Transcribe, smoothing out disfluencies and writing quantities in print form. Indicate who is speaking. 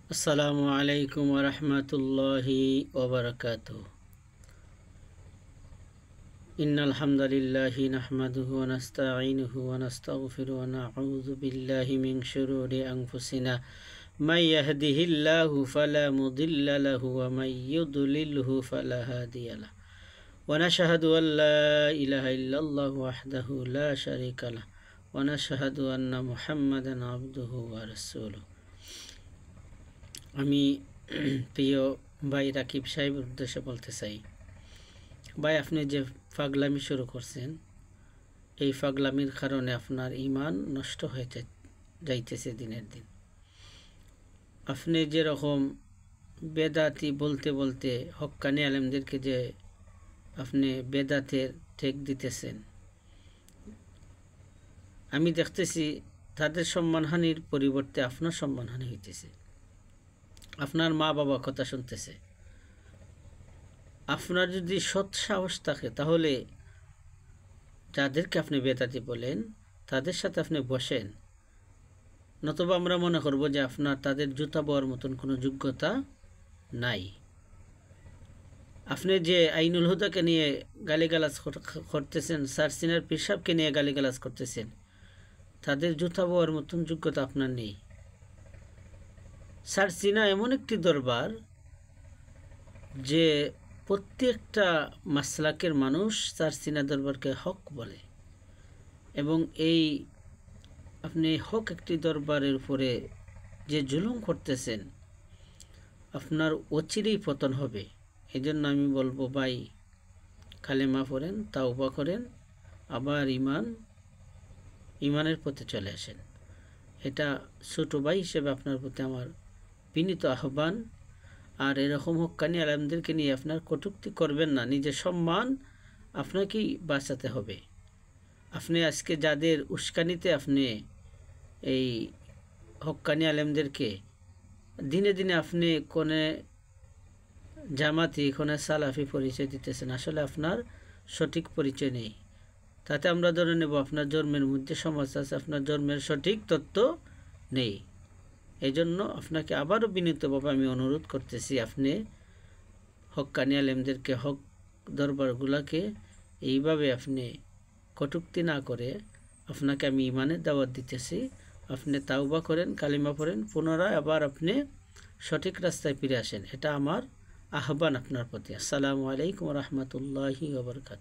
Speaker 1: আসসালামু আলাইকুম ওয়া রাহমাতুল্লাহি ওয়া বারাকাতুহু। ইন্নাল হামদালিল্লাহি নাহমাদুহু ওয়া নাস্তাঈনুহু ওয়া নাস্তাগফিরুহু ওয়া নাউযু বিল্লাহি মিন শুরুরি আনফুসিনা মান ইয়াহদিহিল্লাহু ফালা মুদিল্লা লাহু ওয়া মান ইউদ্লিলহু ফালা হাদিয়া লাহু ওয়া নাশহাদু আল লা ইলাহা ইল্লাল্লাহু ওয়াহদাহু লা শারীকা লাহু ওয়া নাশহাদু আন্না মুহাম্মাদান আবদুহু ওয়া রাসূলুহু। আমি প্রিয় ভাই রাকিব সাহেবের উদ্দেশ্যে বলতে চাই, ভাই আপনি যে পাগলামি শুরু করছেন, এই পাগলামির কারণে আপনার ঈমান নষ্ট হয়ে যাইতেছে দিনের দিন। আপনি যেরকম বেদাতি বলতে বলতে হক্কানি আলেমদেরকে যে আপনি বেদাতের ঠেক দিতেছেন, আমি দেখতেছি তাদের সম্মানহানির পরিবর্তে আপনার সম্মানহানি হইতেছে। আপনার মা বাবা কথা শুনতেছে। আপনার যদি সৎ সাহস থাকে তাহলে যাদেরকে আপনি বেদাতি বলেন তাদের সাথে আপনি বসেন, নতুবা আমরা মনে করব যে আপনার তাদের জুতা বওয়ার মতন কোনো যোগ্যতা নাই। আপনি যে আইনুল হুদাকে নিয়ে গালিগালাজ করতেছেন, সারসিনার পিসাবকে নিয়ে গালিগালাজ করতেছেন, তাদের জুতা বওয়ার মতন যোগ্যতা আপনার নেই। সারসিনা এমন একটি দরবার যে প্রত্যেকটা মাসলাকের মানুষ সারসিনা দরবারকে হক বলে, এবং এই আপনি হক একটি দরবারের উপরে যে জুলুম করতেছেন, আপনার অচিরেই পতন হবে। এই জন্য আমি বলবো ভাই, কালেমা পড়েন, তাওবা করেন, আবার ইমানের পথে চলে আসেন। এটা ছোট ভাই হিসেবে আপনার প্রতি আমার বিনীত আহ্বান। আর এরকম হক্কানি আলেমদেরকে নিয়ে আপনার কটূক্তি করবেন না, নিজের সম্মান আপনাকেই বাঁচাতে হবে। আপনি আজকে যাদের উস্কানিতে আপনি এই হক্কানি আলেমদেরকে দিনে দিনে আপনি কোনে জামাতি কোনে সালাফি পরিচয় দিতেছেন, আসলে আপনার সঠিক পরিচয় নেই। তাতে আমরা ধরে নেব আপনার জন্মের মধ্যে সমস্যা আছে, আপনার জন্মের সঠিক তথ্য নেই। এই জন্য আপনাকে আবারও বিনীতভাবে আমি অনুরোধ করতেছি, আপনি হক্কানি আলেমদেরকে, হক দরবারগুলোকে এইভাবে আপনি কটূক্তি না করে আপনাকে আমি ইমানের দাওয়াত দিতেছি। আপনি তাওবা করেন, কালিমা পড়েন, পুনরায় আবার আপনি সঠিক রাস্তায় ফিরে আসেন। এটা আমার আহ্বান আপনার প্রতি। আসসালামু আলাইকুম ওয়া রাহমাতুল্লাহি ওয়া বারাকাতুহু।